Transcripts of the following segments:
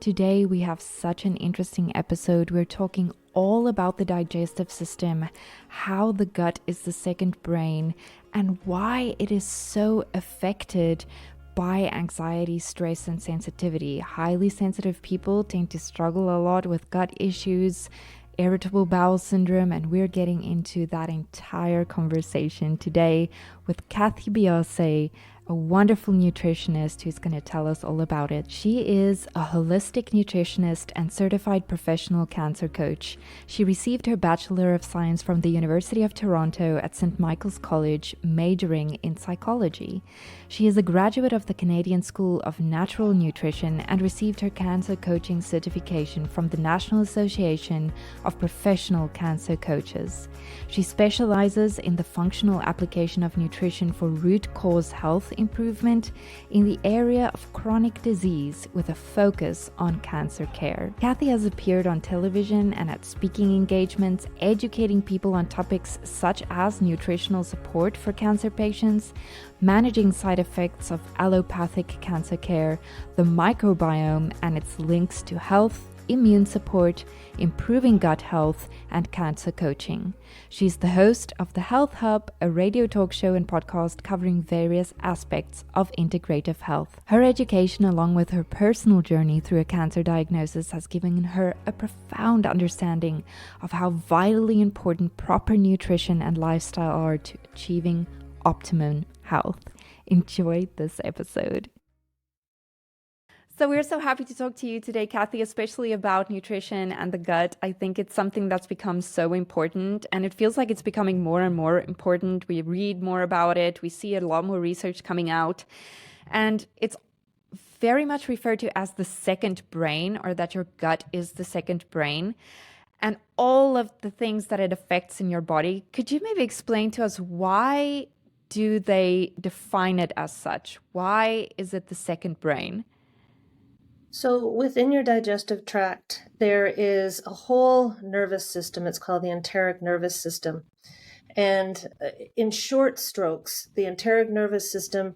Today, we have such an interesting episode. We're talking all about the digestive system, how the gut is the second brain, and why it is so affected by anxiety, stress, and sensitivity. Highly sensitive people tend to struggle a lot with gut issues, irritable bowel syndrome, and we're getting into that entire conversation today with Cathy Biase, a wonderful nutritionist who's going to tell us all about it. She is a holistic nutritionist and certified professional cancer coach. She received her Bachelor of Science from the University of Toronto at St. Michael's College, majoring in psychology. She is a graduate of the Canadian School of Natural Nutrition and received her cancer coaching certification from the National Association of Professional Cancer Coaches. She specializes in the functional application of nutrition for root cause health improvement in the area of chronic disease with a focus on cancer care. Cathy has appeared on television and at speaking engagements, educating people on topics such as nutritional support for cancer patients, managing side effects of allopathic cancer care, the microbiome and its links to health, immune support, improving gut health, and cancer coaching. She's the host of The Health Hub, a radio talk show and podcast covering various aspects of integrative health. Her education, along with her personal journey through a cancer diagnosis, has given her a profound understanding of how vitally important proper nutrition and lifestyle are to achieving optimum health. Enjoy this episode. So we're so happy to talk to you today, Cathy, especially about nutrition and the gut. I think it's something that's become so important, and it feels like it's becoming more and more important. We read more about it. We see a lot more research coming out, and it's very much referred to as the second brain, or that your gut is the second brain, and all of the things that it affects in your body. Could you maybe explain to us, why do they define it as such? Why is it the second brain? So within your digestive tract, there is a whole nervous system. It's called the enteric nervous system. And in short strokes, the enteric nervous system,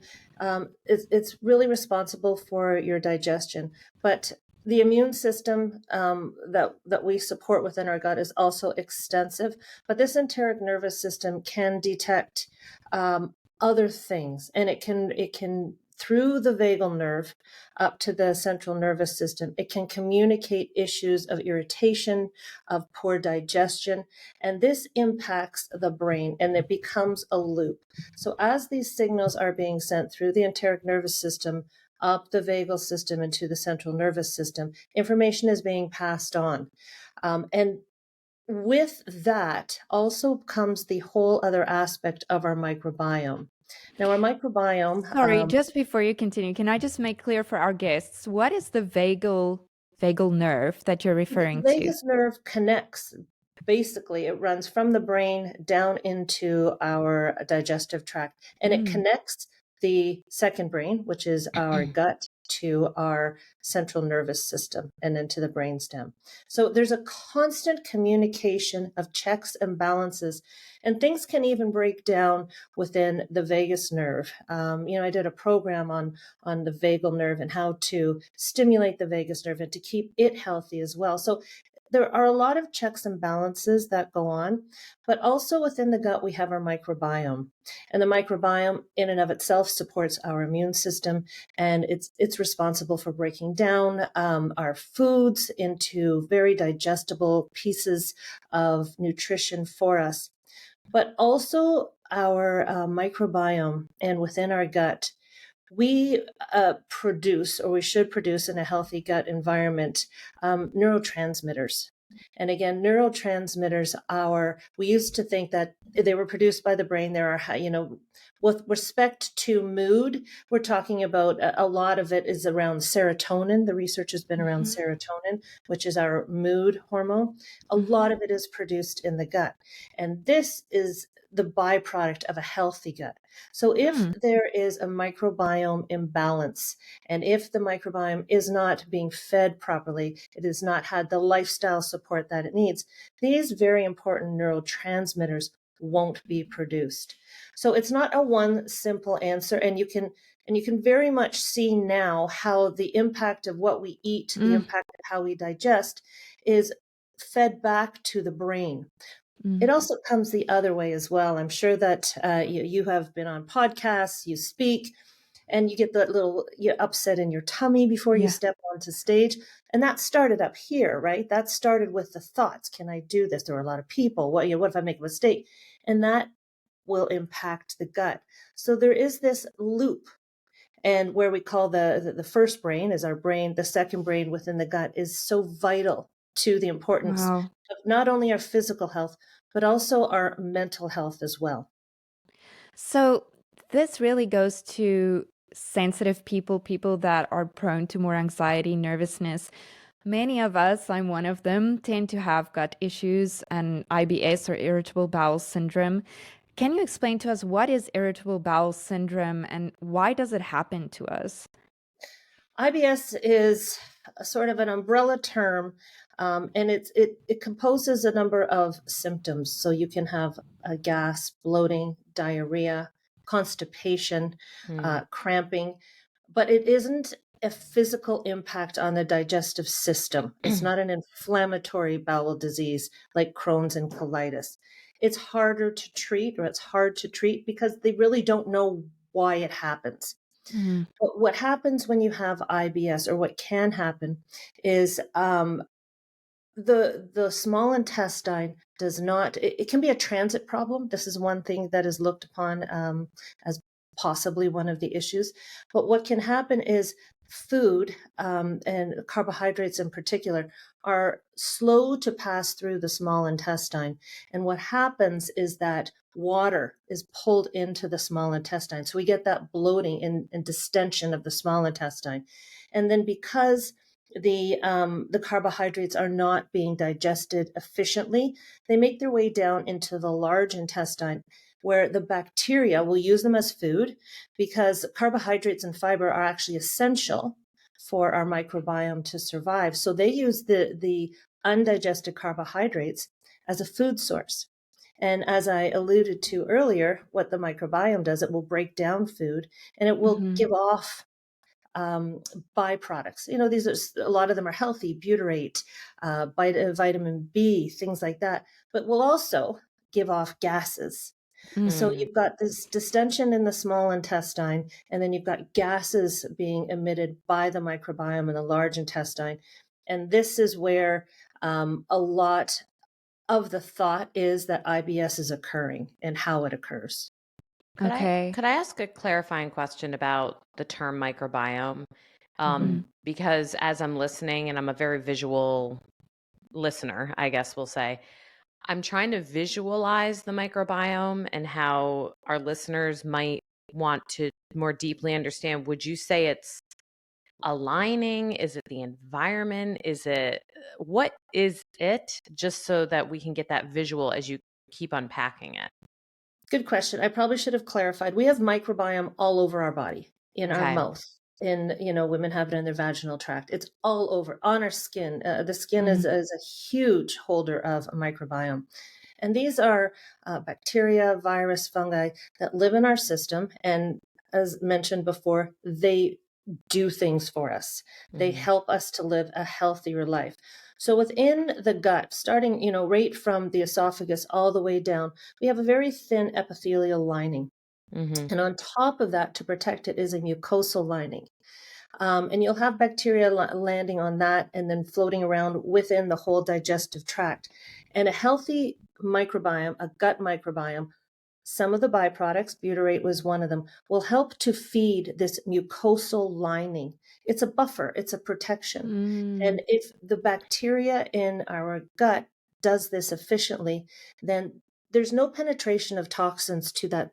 it's really responsible for your digestion. But the immune system that we support within our gut is also extensive. But this enteric nervous system can detect other things, and it can through the vagal nerve up to the central nervous system. It can communicate issues of irritation, of poor digestion, and this impacts the brain, and it becomes a loop. So as these signals are being sent through the enteric nervous system, up the vagal system into the central nervous system, information is being passed on. And with that also comes the whole other aspect of our microbiome. Now, our microbiome. Sorry, just before you continue, can I just make clear for our guests, what is the vagal nerve that you're referring The to? vagus nerve connects. Basically, it runs from the brain down into our digestive tract, and it connects the second brain, which is our gut, to our central nervous system and into the brainstem. So there's a constant communication of checks and balances, and things can even break down within the vagus nerve. I did a program on the vagal nerve and how to stimulate the vagus nerve and to keep it healthy as well. So there are a lot of checks and balances that go on, but also within the gut, we have our microbiome. And the microbiome in and of itself supports our immune system, and it's responsible for breaking down our foods into very digestible pieces of nutrition for us. But also our microbiome and within our gut, we produce, or we should produce in a healthy gut environment, neurotransmitters. And again, neurotransmitters we used to think that they were produced by the brain. There are, with respect to mood, we're talking about a lot of it is around serotonin. The research has been around serotonin, which is our mood hormone. A lot of it is produced in the gut. And this is the byproduct of a healthy gut. So if there is a microbiome imbalance, and if the microbiome is not being fed properly, it has not had the lifestyle support that it needs, these very important neurotransmitters won't be produced. So it's not a one simple answer, and you can And you can very much see now how the impact of what we eat, the impact of how we digest, is fed back to the brain. It also comes the other way as well. I'm sure that you have been on podcasts, you speak, and you get that little upset in your tummy before you Yeah. step onto stage. And that started up here, right? That started with the thoughts. Can I do this? There are a lot of people. What if I make a mistake? And that will impact the gut. So there is this loop. And where we call the first brain is our brain, the second brain within the gut is so vital to the importance Wow. of not only our physical health, but also our mental health as well. So this really goes to sensitive people, people that are prone to more anxiety, nervousness. Many of us, I'm one of them, tend to have gut issues and IBS or irritable bowel syndrome. Can you explain to us what is irritable bowel syndrome and why does it happen to us? IBS is a sort of an umbrella term, and it composes a number of symptoms. So you can have gas, bloating, diarrhea, constipation, cramping, but it isn't a physical impact on the digestive system. It's not an inflammatory bowel disease like Crohn's and colitis. It's harder to treat, or it's hard to treat because they really don't know why it happens. Mm, But what happens when you have IBS, or what can happen, is the small intestine does not. It can be a transit problem. This is one thing that is looked upon as possibly one of the issues. But what can happen is food and carbohydrates in particular are slow to pass through the small intestine. And what happens is that water is pulled into the small intestine. So we get that bloating and distension of the small intestine. And then because the carbohydrates are not being digested efficiently, they make their way down into the large intestine, where the bacteria will use them as food, because carbohydrates and fiber are actually essential for our microbiome to survive. So they use the undigested carbohydrates as a food source. And as I alluded to earlier, what the microbiome does, it will break down food and it will mhm. give off um, byproducts. These are, a lot of them are healthy, butyrate, vitamin B, things like that, but will also give off gases. Mm. So you've got this distension in the small intestine, and then you've got gases being emitted by the microbiome in the large intestine. And this is where a lot of the thought is that IBS is occurring and how it occurs. Okay. Could I ask a clarifying question about the term microbiome? Mhm. Because as I'm listening, and I'm a very visual listener, I guess we'll say, I'm trying to visualize the microbiome and how our listeners might want to more deeply understand. Would you say it's a lining? Is it the environment? Is it what is it? Just so that we can get that visual as you keep unpacking it. Good question. I probably should have clarified. We have microbiome all over our body, in our Okay. mouth. Women have it in their vaginal tract. It's all over on our skin. The skin Mm, is a huge holder of a microbiome. And these are bacteria, virus, fungi that live in our system. And as mentioned before, they do things for us. They Mm-hmm. help us to live a healthier life. So within the gut, starting, right from the esophagus all the way down, we have a very thin epithelial lining. Mm-hmm. And on top of that, to protect it, is a mucosal lining. And you'll have bacteria landing on that and then floating around within the whole digestive tract. And a healthy microbiome, a gut microbiome, some of the byproducts, butyrate was one of them, will help to feed this mucosal lining. It's a buffer, it's a protection. mm. And if the bacteria in our gut does this efficiently, then there's no penetration of toxins to that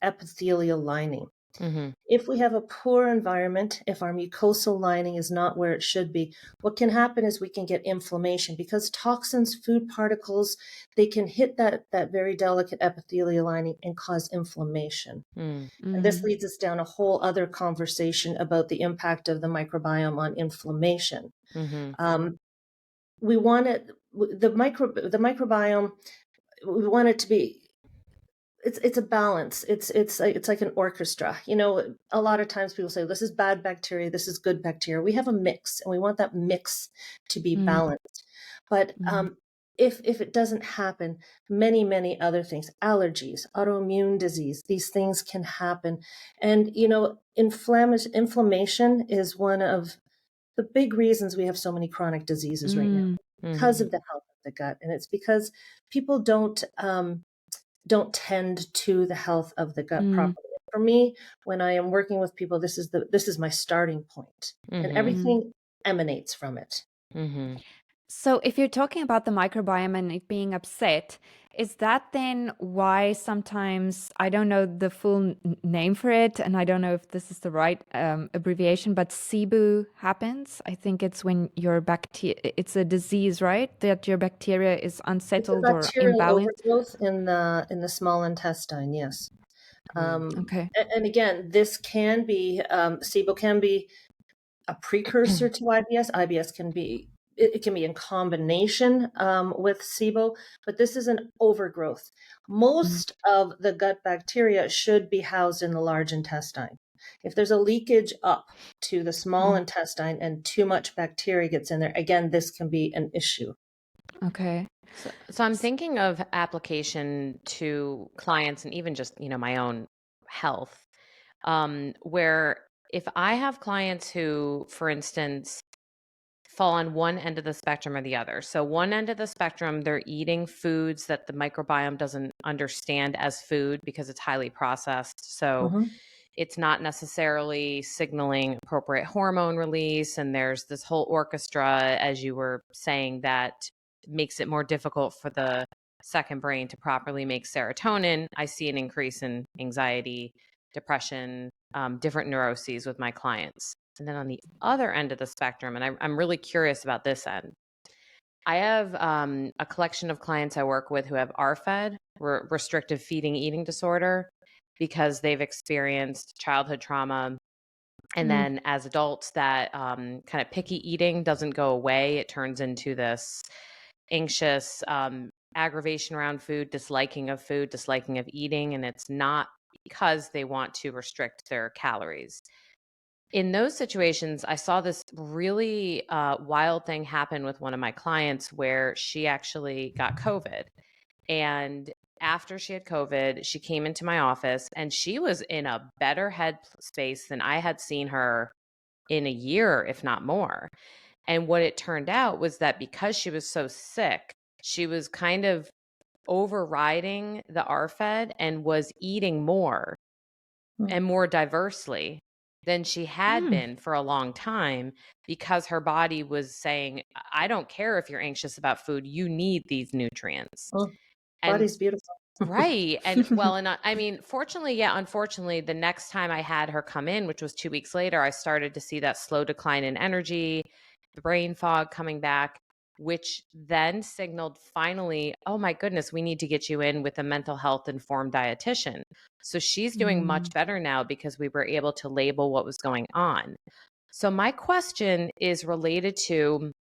epithelial lining. Mm-hmm. If we have a poor environment, if our mucosal lining is not where it should be, what can happen is we can get inflammation, because toxins, food particles, they can hit that very delicate epithelial lining and cause inflammation. Mm. And this Mhm. leads us down a whole other conversation about the impact of the microbiome on inflammation. Mm-hmm. Um, we want it, the microbiome, we want it to be it's a balance. It's like an orchestra. You know, a lot of times people say this is bad bacteria, this is good bacteria. We have a mix, and we want that mix to be Mm, balanced. But mm, if it doesn't happen, many other things, allergies, autoimmune disease, these things can happen. And you know, inflammation is one of the big reasons we have so many chronic diseases right now, mm, because Mhm. of the health of the gut, and it's because people don't tend to the health of the gut mm, properly. For me, when I am working with people, this is my starting point, and Mhm. mm. everything emanates from it. Mhm. So, if you're talking about the microbiome and it being upset, is that then why sometimes I don't know the full name for it, and I don't know if this is the right abbreviation, but SIBO happens? I think it's when your bacteria, it's a disease, right? That your bacteria is It's a unsettled or bacterial imbalanced. overgrowth in the small intestine. Yes, Mm. Okay. and again, this can be SIBO can be a precursor to IBS. IBS can be it can be in combination with SIBO, but this is an overgrowth. Mm, Most of the gut bacteria should be housed in the large intestine. If there's a leakage up to the small mm, intestine and too much bacteria gets in there, again, this can be an issue. okay. So I'm thinking of application to clients and even just, my own health, where if I have clients who, for instance, fall on one end of the spectrum or the other. So one end of the spectrum, they're eating foods that the microbiome doesn't understand as food because it's highly processed. So Mhm. it's not necessarily signaling appropriate hormone release. And there's this whole orchestra, as you were saying, that makes it more difficult for the second brain to properly make serotonin. I see an increase in anxiety, depression, different neuroses with my clients. And then on the other end of the spectrum, and I'm really curious about this end, I have a collection of clients I work with who have RFED, restrictive feeding eating disorder, because they've experienced childhood trauma. And Mm, then as adults, that kind of picky eating doesn't go away. It turns into this anxious aggravation around food, disliking of eating. And it's not because they want to restrict their calories. In those situations, I saw this really wild thing happen with one of my clients where she actually got COVID. And after she had COVID, she came into my office and she was in a better head space than I had seen her in a year, if not more. And what it turned out was that because she was so sick, she was kind of overriding the RFED and was eating more Mm. and more diversely than she had mm, been for a long time, because her body was saying, I don't care if you're anxious about food, you need these nutrients. Mm. And Body's beautiful. right. And well, and I mean, fortunately, yeah, unfortunately, the next time I had her come in, which was 2 weeks later, I started to see that slow decline in energy, the brain fog coming back, which then signaled finally, oh my goodness, we need to get you in with a mental health informed dietitian. So she's doing much mm, better now because we were able to label what was going on. So my question is related to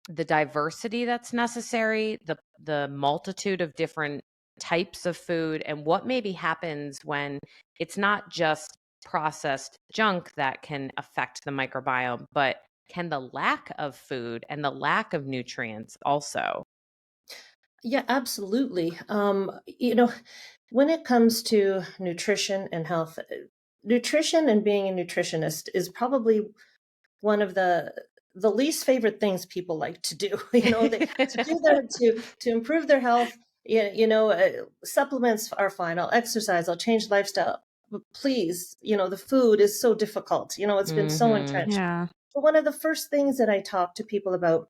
the diversity that's necessary, the multitude of different types of food, and what maybe happens when it's not just processed junk that can affect the microbiome, but can the lack of food and the lack of nutrients also? Yeah, absolutely. You know, when it comes to nutrition and health, nutrition and being a nutritionist is probably one of the least favorite things people like to do. You know, they to do that to improve their health. You know, supplements are fine. I'll exercise. I'll change lifestyle. But please, you know, the food is so difficult. You know, it's been so Mhm. entrenched. yeah. But one of the first things that I talk to people about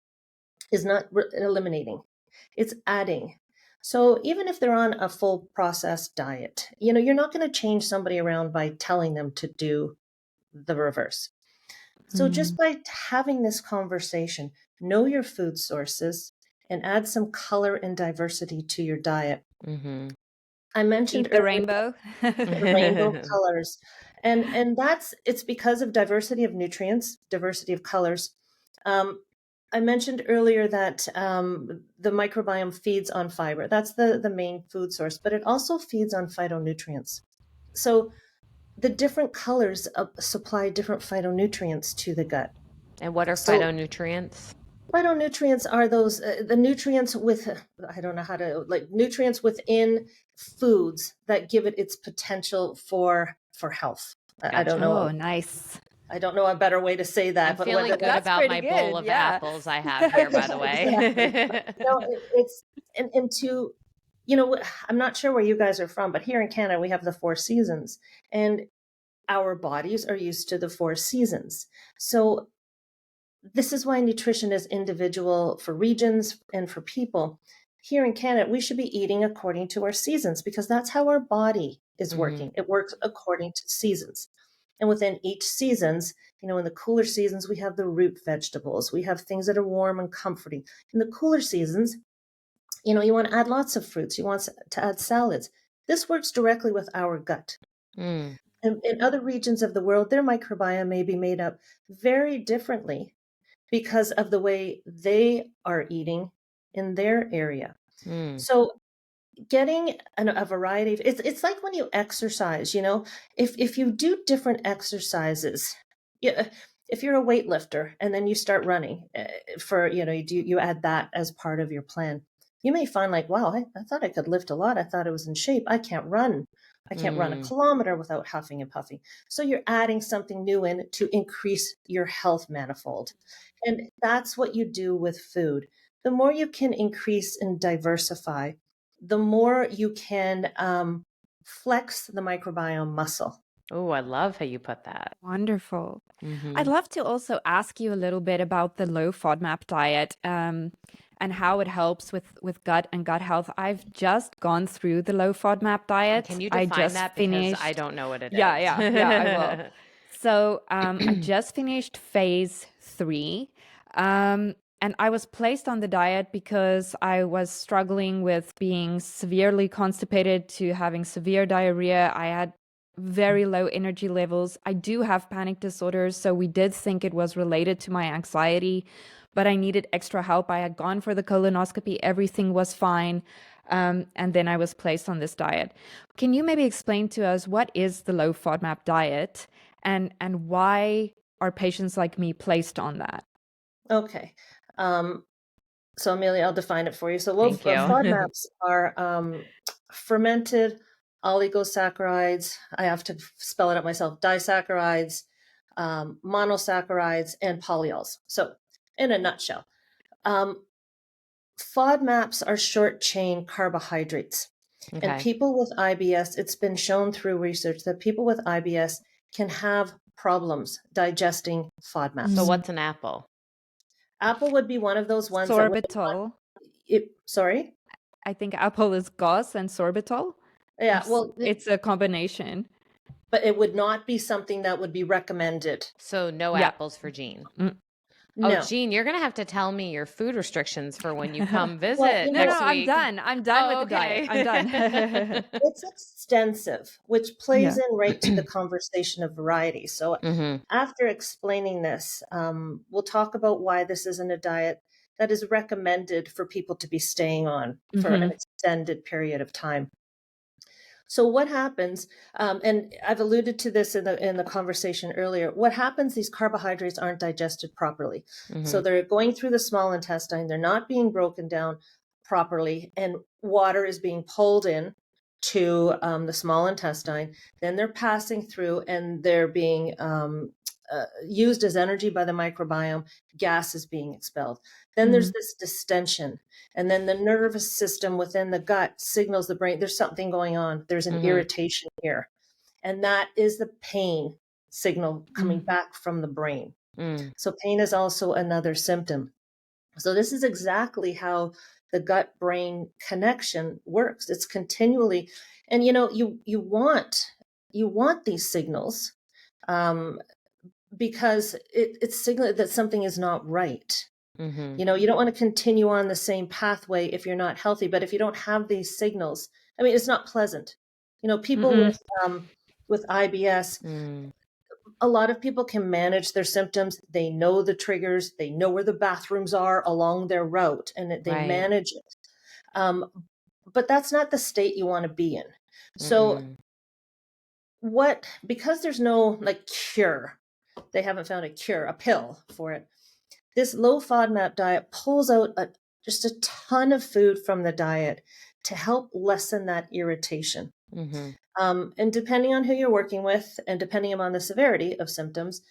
is not eliminating, it's adding. So even if they're on a full processed diet, you know, you're not going to change somebody around by telling them to do the reverse. So just Mm, by having this conversation, know your food sources and add some color and diversity to your diet. Mhm. I mentioned eat the earlier rainbow. the rainbow colors. And that's it's because of diversity of nutrients, diversity of colors. Um, I mentioned earlier that the microbiome feeds on fiber. That's the main food source, but it also feeds on phytonutrients. So the different colors supply different phytonutrients to the gut. And what are So phytonutrients? phytonutrients are those the nutrients with I don't know how to nutrients within foods that give it its potential for health. I don't Gotcha. know. Oh, nice. I don't know a better way to say that, I'm but feeling whether good That's about pretty my bowl good. of Yeah. apples I have here, by the exactly. way. No, it's and to I'm not sure where you guys are from, but here in Canada we have the four seasons, and our bodies are used to the four seasons. So this is why nutrition is individual for regions and for people. Here in Canada, we should be eating according to our seasons because that's how our body is working. It works according to seasons. And within each seasons, in the cooler seasons, we have the root vegetables. We have things that are warm and comforting. In the cooler seasons, you want to add lots of fruits. You want to add salads. This works directly with our gut. Mm. And in other regions of the world, their microbiome may be made up very differently because of the way they are eating in their area. Mm. So getting a variety of it's like when you exercise, if you do different exercises, if you're a weightlifter and then you start running for, you add that as part of your plan, you may find like, wow, I thought I could lift a lot. I thought I was in shape. I can't run. I can't run a kilometer without huffing and puffing. So you're adding something new in to increase your health manifold. And that's what you do with food. The more you can increase and diversify, the more you can flex the microbiome muscle. Oh, I love how you put that. Wonderful. Mm-hmm. I'd love to also ask you a little bit about the low FODMAP diet and how it helps with gut and gut health. I've just gone through the low FODMAP diet. Can you I define just that? finished. Because I don't know what it is. Yeah, I will. So I just finished phase 3. And I was placed on the diet because I was struggling with being severely constipated to having severe diarrhea. I had very low energy levels. I do have panic disorders, so we did think it was related to my anxiety, but I needed extra help. I had gone for the colonoscopy, everything was fine. And then I was placed on this diet. Can you maybe explain to us what is the low FODMAP diet and why are patients like me placed on that? Okay. So Amelia, I'll define it for you. So Thank you. FODMAPs are fermented oligosaccharides. I have to spell it out myself. Disaccharides, monosaccharides, and polyols. So in a nutshell, FODMAPs are short chain carbohydrates. And Okay. people with IBS, it's been shown through research that people with IBS can have problems digesting FODMAPs. So what's an apple? Apple would be one of those ones Sorbitol. Sorry? I think apple is gauze and sorbitol. Yeah, well, It's a combination. but it would not be something that would be recommended. So no Yeah. apples for Jean. No. Oh, Jean, you're going to have to tell me your food restrictions for when you come visit Well, you know- next I'm week. done. I'm done Oh, with the diet. I'm done. It's extensive, which plays Yeah. in right to the conversation of variety. So Mhm. after explaining this, we'll talk about why this isn't a diet that is recommended for people to be staying on for an extended period of time. So what happens, and I've alluded to this in the conversation earlier, what happens, these carbohydrates aren't digested properly. So they're going through the small intestine, they're not being broken down properly, and water is being pulled in to the small intestine. Then they're passing through and they're being used as energy by the microbiome. Gas is being expelled. Then there's this distension. And then the nervous system within the gut signals the brain, there's something going on. There's an irritation here. And that is the pain signal coming back from the brain. So pain is also another symptom. So this is exactly how the gut brain connection works. It's continually, and you want these signals because it's signaling that something is not right. You don't want to continue on the same pathway if you're not healthy, but if you don't have these signals, it's not pleasant. People with IBS, A lot of people can manage their symptoms. They know the triggers. They know where the bathrooms are along their route, and they Right. manage it. But that's not the state you want to be in. So Mm-mm. because there's no like cure, they haven't found a cure, a pill for it. This low FODMAP diet pulls out just a ton of food from the diet to help lessen that irritation. Mm-hmm. And depending on who you're working with and depending on the severity of symptoms,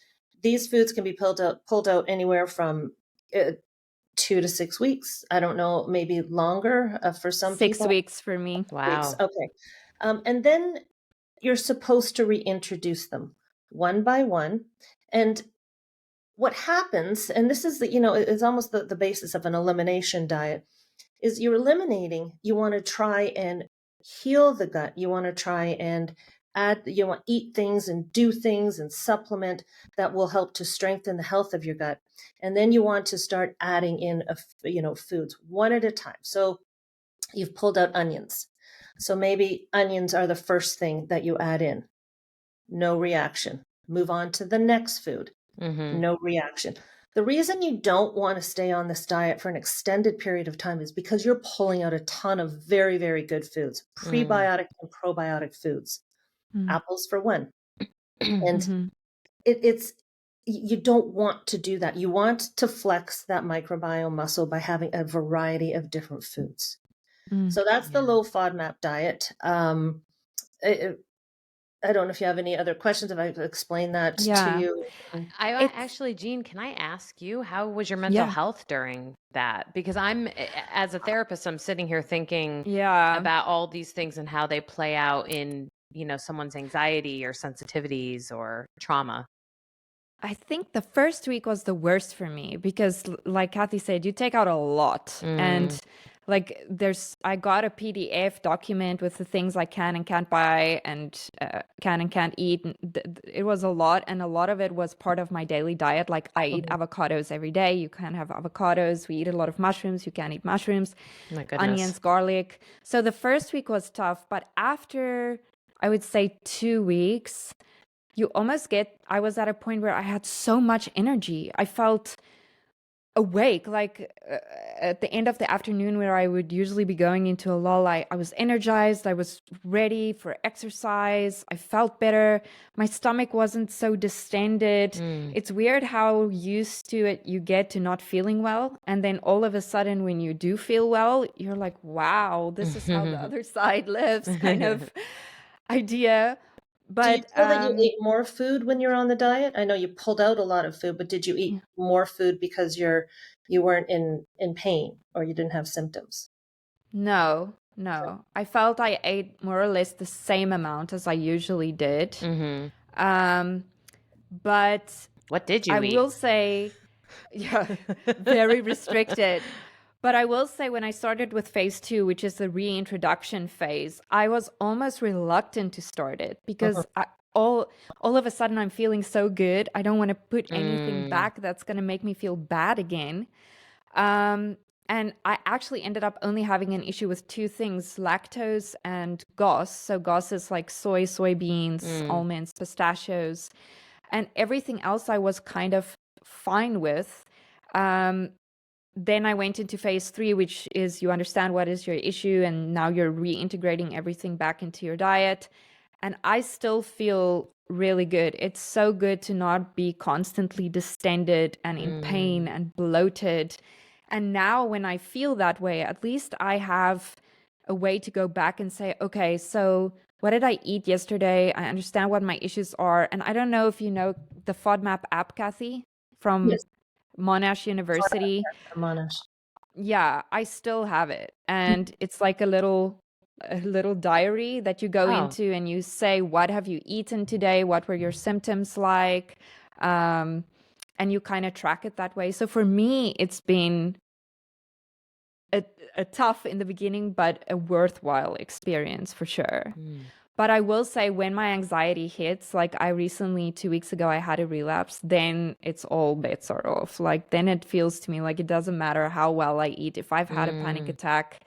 these foods can be pulled out anywhere from 2 to 6 weeks. I don't know, maybe longer for some 6 people. weeks for me. Weeks. Wow. Okay. And then you're supposed to reintroduce them one by one. And what happens, and this is it's almost the basis of an elimination diet, is you're eliminating, you want to try and heal the gut. You want to try and eat things and do things and supplement that will help to strengthen the health of your gut. And then you want to start adding in, foods one at a time. So you've pulled out onions. So maybe onions are the first thing that you add in. No reaction. Move on to the next food. Mm-hmm. No reaction. The reason you don't want to stay on this diet for an extended period of time is because you're pulling out a ton of very, very good foods, prebiotic and probiotic foods. Apples for one. And Mm-hmm. you don't want to do that. You want to flex that microbiome muscle by having a variety of different foods. So that's the low FODMAP diet. I don't know if you have any other questions, if I've explained that to you. Actually, Jean, can I ask you, how was your mental health during that? Because as a therapist, I'm sitting here thinking about all these things and how they play out in, someone's anxiety or sensitivities or trauma. I think the first week was the worst for me because, like Cathy said, you take out a lot. And like I got a PDF document with the things I can and can't buy and can and can't eat. And it was a lot. And a lot of it was part of my daily diet. Like I eat avocados every day. You can't have avocados. We eat a lot of mushrooms. You can't eat mushrooms. My goodness. Onions, garlic. So the first week was tough. But after, I would say 2 weeks, I was at a point where I had so much energy. I felt awake, like at the end of the afternoon where I would usually be going into a lull, I was energized. I was ready for exercise. I felt better. My stomach wasn't so distended. It's weird how used to it you get to not feeling well. And then all of a sudden, when you do feel well, you're like, wow, this is how the other side lives kind of idea. But do you feel that you ate more food when you're on the diet? I know you pulled out a lot of food, but did you eat more food because you weren't in pain or you didn't have symptoms? No. I felt I ate more or less the same amount as I usually did. But what did you eat? I will say, very restricted. But I will say when I started with phase 2, which is the reintroduction phase, I was almost reluctant to start it because all of a sudden I'm feeling so good. I don't want to put anything back that's going to make me feel bad again. And I actually ended up only having an issue with 2 things, lactose and GOS. So GOS is like soy, soybeans, almonds, pistachios, and everything else I was kind of fine with. Then I went into phase 3, which is you understand what is your issue, and now you're reintegrating everything back into your diet. And I still feel really good. It's so good to not be constantly distended and in pain and bloated. And now when I feel that way, at least I have a way to go back and say, okay, so what did I eat yesterday? I understand what my issues are. And I don't know if you know the FODMAP app, Cathy, from Monash University. Monash. Yeah, I still have it. And it's like a little diary that you go into and you say, what have you eaten today? What were your symptoms like? And you kind of track it that way. So for me, it's been a tough in the beginning, but a worthwhile experience for sure. But I will say when my anxiety hits, like I recently, 2 weeks ago, I had a relapse, then it's all bets are off. Like then it feels to me like it doesn't matter how well I eat. If I've had a panic attack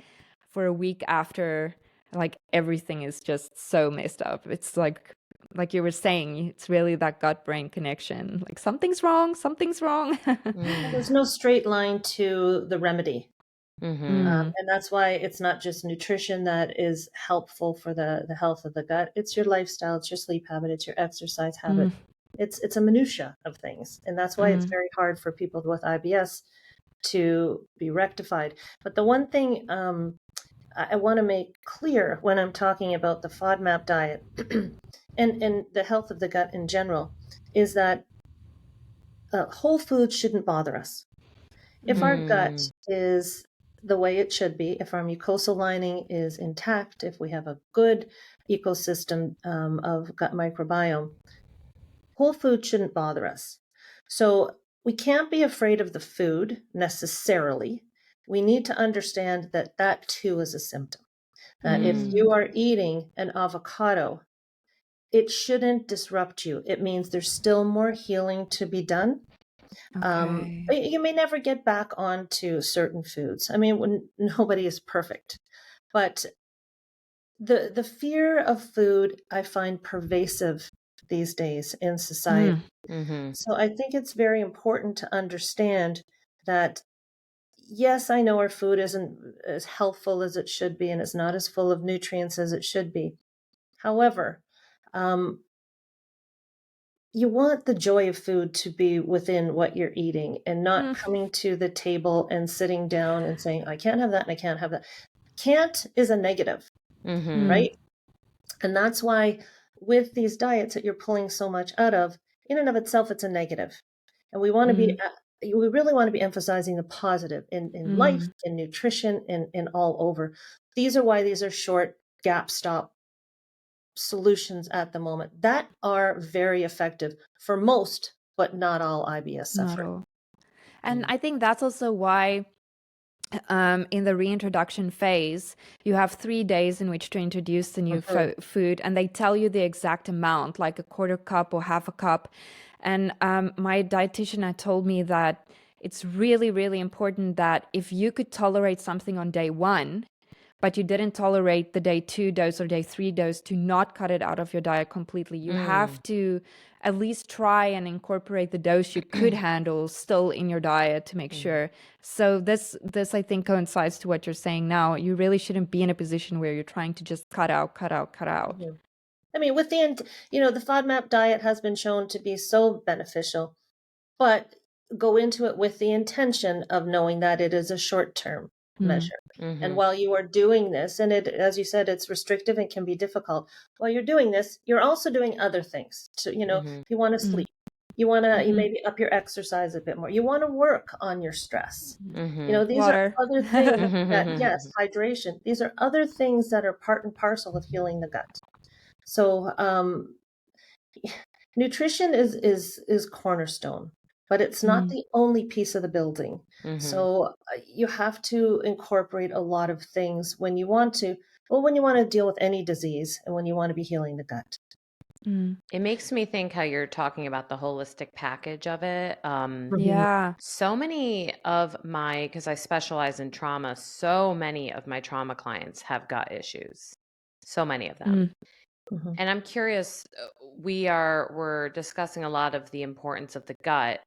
for a week after, like everything is just so messed up. It's like like you were saying, it's really that gut brain connection. Like something's wrong, something's wrong. Well, there's no straight line to the remedy. Mm, And that's why it's not just nutrition that is helpful for the health of the gut. It's your lifestyle, it's your sleep habit, it's your exercise habit. mm, It's a minutia of things. And that's why it's mm, very hard for people with IBS to be rectified. But the one thing I want to make clear when I'm talking about the FODMAP diet and the health of the gut in general is that whole foods shouldn't bother us. If our gut Mm. is the way it should be, if our mucosal lining is intact, if we have a good ecosystem of gut microbiome, whole food shouldn't bother us. So we can't be afraid of the food necessarily. We need to understand that that too is a symptom. That if Mm. you are eating an avocado, it shouldn't disrupt you. It means there's still more healing to be done. okay. You may never get back onto certain foods. I mean, when nobody is perfect, but the fear of food I find pervasive these days in society. Mm, Mhm. So I think it's very important to understand that yes, I know our food isn't as healthful as it should be, and it's not as full of nutrients as it should be. However, um, you want the joy of food to be within what you're eating and not mm, coming to the table and sitting down and saying, I can't have that and I can't have that. Can't is a negative, Mhm. mm, right? And that's why with these diets that you're pulling so much out of, in and of itself, it's a negative. And we want to be, mm, we really want to be emphasizing the positive in life, mm. in nutrition, in all over. These are why these are short gap stop solutions at the moment that are very effective for most, but not all IBS Not sufferers. all. And Mm. I think that's also why in the reintroduction phase, you have 3 days in which to introduce the new Mhm. food, and they tell you the exact amount, like a quarter cup or half a cup. And my dietitian had told me that it's really, really important that if you could tolerate something on day one, but you didn't tolerate the day 2 dose or day 3 dose, to not cut it out of your diet completely. You Mm. have to at least try and incorporate the dose you could handle still in your diet to make Mhm. sure. So this I think coincides to what you're saying now. You really shouldn't be in a position where you're trying to just cut out, cut out, cut out. Mhm. I mean, with the FODMAP diet has been shown to be so beneficial, but go into it with the intention of knowing that it is a short-term Mm, measure. And Mhm. while you are doing this, and it, as you said, it's restrictive and can be difficult. While you're doing this, you're also doing other things. So, Mhm. you want to mm, sleep, you mhm. maybe up your exercise a bit more. You want to work on your stress. Mhm. These are Water. other things that, yes, hydration. These are other things that are part and parcel of healing the gut. So, nutrition is cornerstone, but it's not Mm, the only piece of the building. Mhm. So you have to incorporate a lot of things when you want to, well, when you want to deal with any disease and when you want to be healing the gut. mm. It makes me think how you're talking about the holistic package of it. Mhm. Yeah. So many of because I specialize in trauma, so many of my trauma clients have gut issues. So many of them. Mm, Mhm. And I'm curious, we're discussing a lot of the importance of the gut.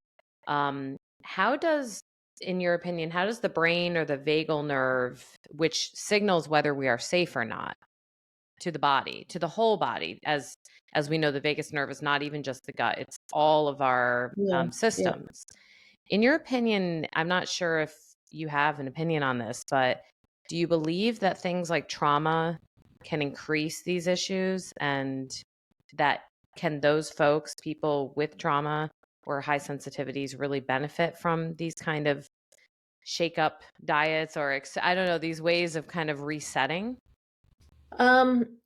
How does, in your opinion, how does the brain or the vagal nerve, which signals whether we are safe or not to the body, to the whole body, as we know, the vagus nerve is not even just the gut; it's all of our Yeah, yeah. systems. In your opinion, I'm not sure if you have an opinion on this, but do you believe that things like trauma can increase these issues and that can those folks, people with trauma or high sensitivities, really benefit from these kind of shake up diets or I don't know, these ways of kind of resetting? Um,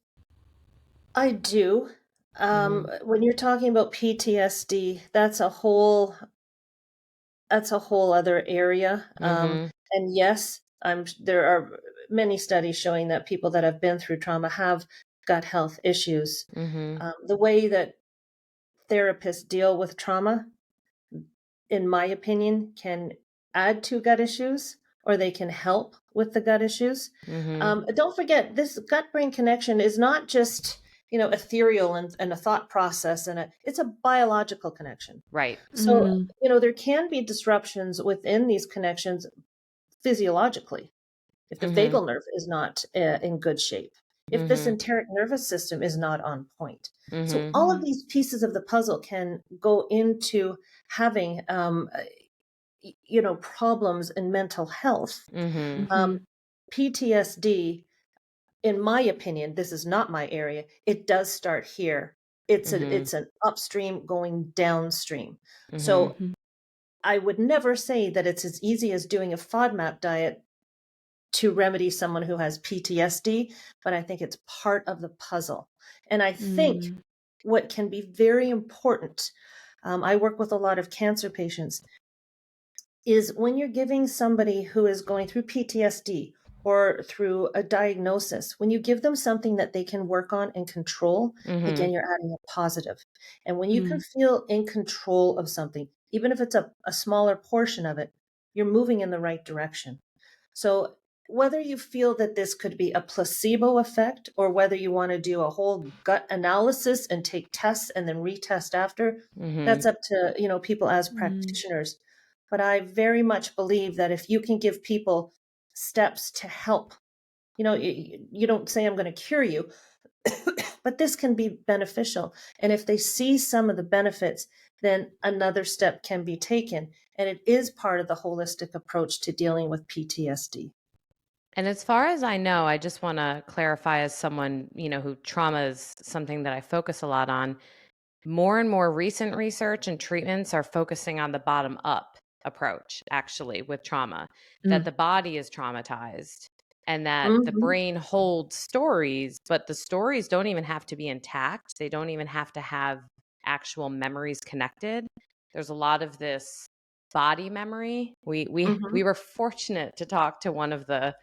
I do. Mhm. When you're talking about PTSD, that's a whole other area. Mhm. And yes, there are many studies showing that people that have been through trauma have gut health issues. Mhm. The way that therapists deal with trauma, in my opinion, can add to gut issues or they can help with the gut issues. Mhm. Don't forget, this gut brain connection is not just ethereal and a thought process, and it's a biological connection. Right. So, there can be disruptions within these connections physiologically. If the Mm-hmm. vagal nerve is not in good shape, if this Mm-hmm. enteric nervous system is not on point. So Mm-hmm. all of these pieces of the puzzle can go into having, problems in mental health. Mm-hmm. PTSD, in my opinion, this is not my area. It does start here. Mm-hmm. It's an upstream going downstream. Mm-hmm. So I would never say that it's as easy as doing a FODMAP diet to remedy someone who has PTSD, but I think it's part of the puzzle. And I think what can be very important, I work with a lot of cancer patients, is when you're giving somebody who is going through PTSD or through a diagnosis, when you give them something that they can work on and control, Mm-hmm. again, you're adding a positive. And when you can feel in control of something, even if it's a smaller portion of it, you're moving in the right direction. So whether you feel that this could be a placebo effect or whether you want to do a whole gut analysis and take tests and then retest after, Mm-hmm. that's up to, people as practitioners. But I very much believe that if you can give people steps to help, you don't say I'm going to cure you, but this can be beneficial. And if they see some of the benefits, then another step can be taken. And it is part of the holistic approach to dealing with PTSD. And as far as I know, I just want to clarify as someone, who trauma is something that I focus a lot on. More and more recent research and treatments are focusing on the bottom up approach, actually, with trauma, that the body is traumatized and that the Mm-hmm. brain holds stories, but the stories don't even have to be intact. They don't even have to have actual memories connected. There's a lot of this body memory. We were fortunate to talk to one of the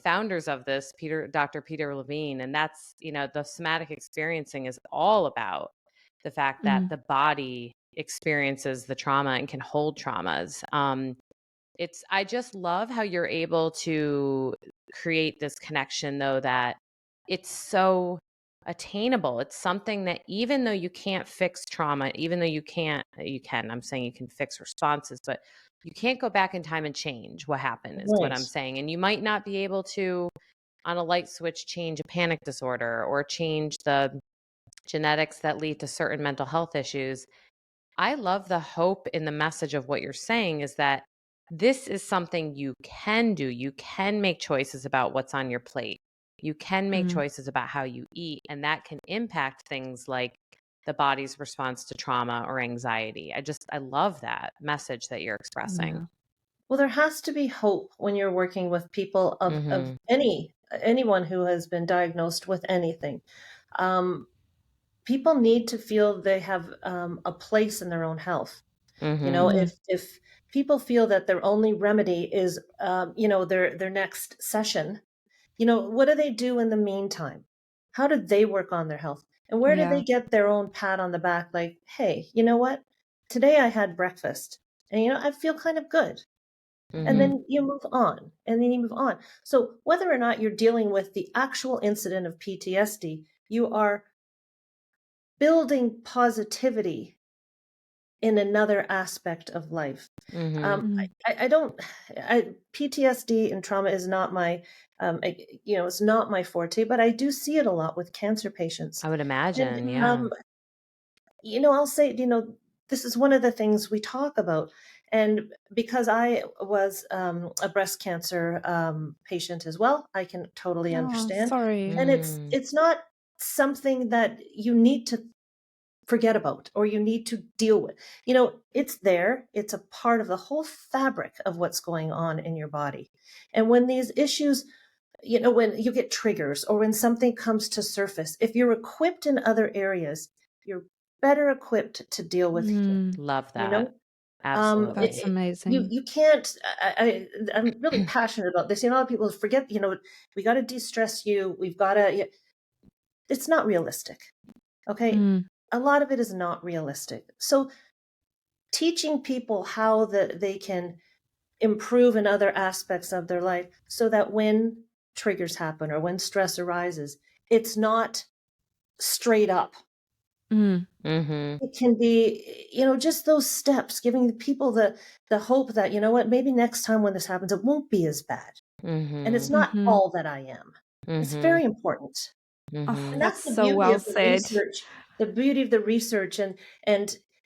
founders of this, Dr. Peter Levine, and that's the somatic experiencing is all about the fact that the body experiences the trauma and can hold traumas. I just love how you're able to create this connection, though, that it's so attainable. It's something that even though you can't fix trauma, even though you can, I'm saying you can fix responses, but you can't go back in time and change what happened, is what Right. I'm saying. And you might not be able to, on a light switch, change a panic disorder or change the genetics that lead to certain mental health issues. I love the hope in the message of what you're saying is that this is something you can do. You can make choices about what's on your plate. You can make choices about how you eat, and that can impact things like the body's response to trauma or anxiety. I love that message that you're expressing. Well, there has to be hope when you're working with people of Mhm. anyone who has been diagnosed with anything. Um, People need to feel they have a place in their own health. Mhm. If people feel that their only remedy is their next session, what do they do in the meantime? How do they work on their health? And where do they Yeah. get their own pat on the back? Like, hey, you know what? Today I had breakfast, and I feel kind of good. And Mhm. then you move on, and then you move on. So whether or not you're dealing with the actual incident of PTSD, you are building positivity in another aspect of life. Mhm. I don't, PTSD and trauma is not it's not my forte, but I do see it a lot with cancer patients. I would And, imagine, yeah. I'll say, this is one of the things we talk about. And because I was a breast cancer patient as well, I can totally Oh, understand. sorry. And Mm. it's not something that you need to forget about or you need to deal with. It's there. It's a part of the whole fabric of what's going on in your body. And when these issues, when you get triggers or when something comes to surface, if you're equipped in other areas, you're better equipped to deal with here, Love you that. know? That's Absolutely. amazing. You can't, I'm really passionate about this. A lot of people forget, we got to de-stress you. We've got to, it's not realistic. Okay. A lot of it is not realistic. So teaching people how that they can improve in other aspects of their life so that when triggers happen or when stress arises, it's not straight up. Mm. Mhm. It can be, just those steps, giving the people the hope that, you know what, maybe next time when this happens, it won't be as bad. And it's Mhm. not Mm-hmm. all that I am. It's Mhm. very important. Oh, And Mhm. that's that's the so beauty well of the said. research. The beauty of the research, and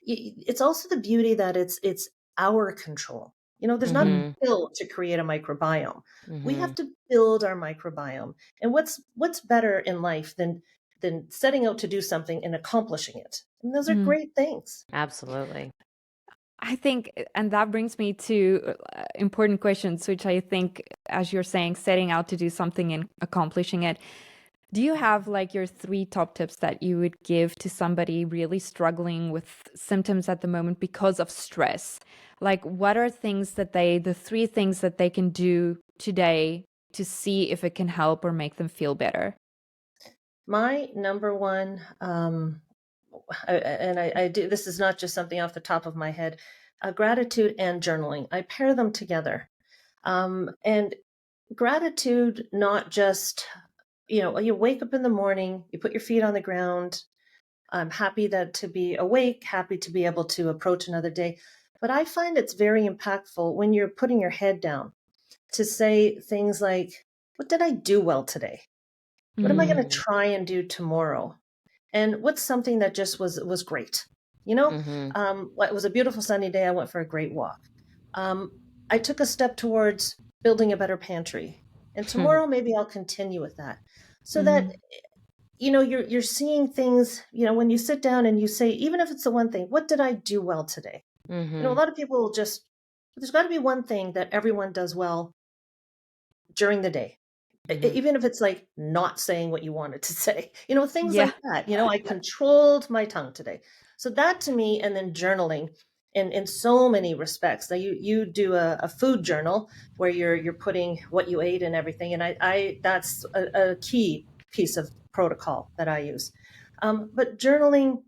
it's also the beauty that it's our control. There's not Mm. Mhm. a pill to create a microbiome. We have Mhm. to build our microbiome. And what's better in life than setting out to do something and accomplishing it? And those are Mm. great things. Absolutely. I think, and that brings me to important questions, which I think, as you're saying, setting out to do something and accomplishing it. Do you have like your 3 top tips that you would give to somebody really struggling with symptoms at the moment because of stress? Like, what are the 3 things that they can do today to see if it can help or make them feel better? My number one, I do, this is not just something off the top of my head, gratitude and journaling. I pair them together. And gratitude, not just, you wake up in the morning, you put your feet on the ground. I'm happy that to be awake, happy to be able to approach another day. But I find it's very impactful when you're putting your head down to say things like, what did I do well today? What am I going to Mhm. try and do tomorrow? And what's something that just was great? You know, Mhm. it was a beautiful sunny day. I went for a great walk. Um, I took a step towards building a better pantry, and tomorrow maybe I'll continue with that, so that Mm. you're seeing things. When you sit down and you say, even if it's the one thing, what did I do well today? A Mhm. lot of people will just. There's got to be one thing that everyone does well during the day. Mhm. Even if it's like not saying what you wanted to say, things Yeah. like that. I controlled my tongue today. So that to me, and then journaling in so many respects. Now you do a food journal where you're putting what you ate and everything. And I that's a key piece of protocol that I use. But journaling,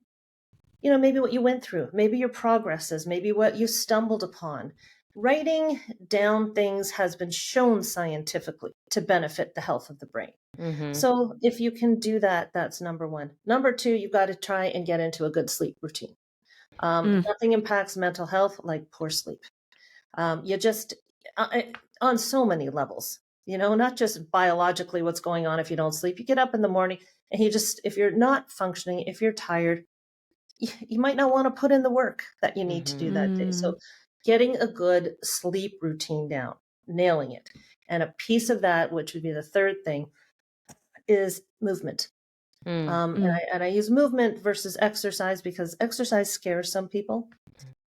maybe what you went through, maybe your progresses, maybe what you stumbled upon. Writing down things has been shown scientifically to benefit the health of the brain. Mhm. So if you can do that, that's number one. Number two, you've got to try and get into a good sleep routine. Mm. Nothing impacts mental health like poor sleep. You just, on so many levels, not just biologically what's going on if you don't sleep. You get up in the morning and if you're not functioning, if you're tired, you might not want to put in the work that you need to do Mhm. that day. Mm. So, getting a good sleep routine down, nailing it. And a piece of that, which would be the third thing, is movement. Mm. Mm. And I use movement versus exercise because exercise scares some people.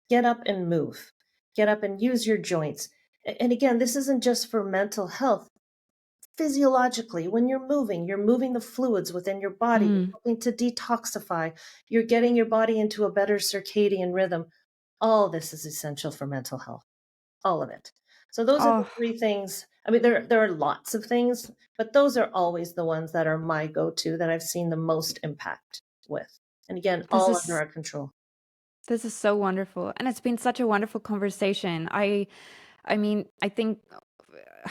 Get up and move, get up and use your joints. And again, this isn't just for mental health. Physiologically, when you're moving the fluids within your body, you're Mm. helping to detoxify, you're getting your body into a better circadian rhythm. All this is essential for mental health, all of it. So those are the Oh, three things. I mean, there are lots of things, but those are always the ones that are my go-to that I've seen the most impact with. And again, this all under is our control. this is so wonderful, and it's been such a wonderful conversation. I mean, I think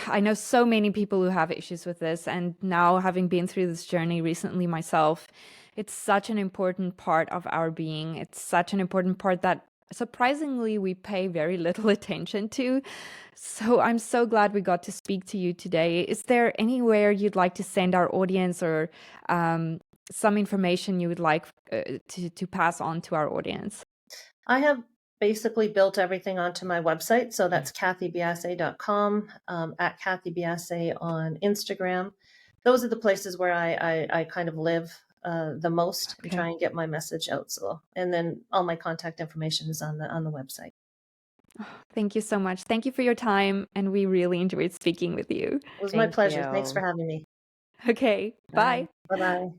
I know so many people who have issues with this, and now having been through this journey recently myself, it's such an important part of our being. It's such an important part that surprisingly we pay very little attention to. So I'm so glad we got to speak to you today. Is there anywhere you'd like to send our audience or some information you would like to pass on to our audience? I have basically built everything onto my website. So that's cathybiase.com, at Cathy Biase on Instagram. Those are the places where I kind of live the most and Okay. try and get my message out. So, and then all my contact information is on the website. Thank you so much. Thank you for your time, and we really enjoyed speaking with you. It was my Thank pleasure. Thanks for you. having me. Okay, Bye. bye. Bye bye.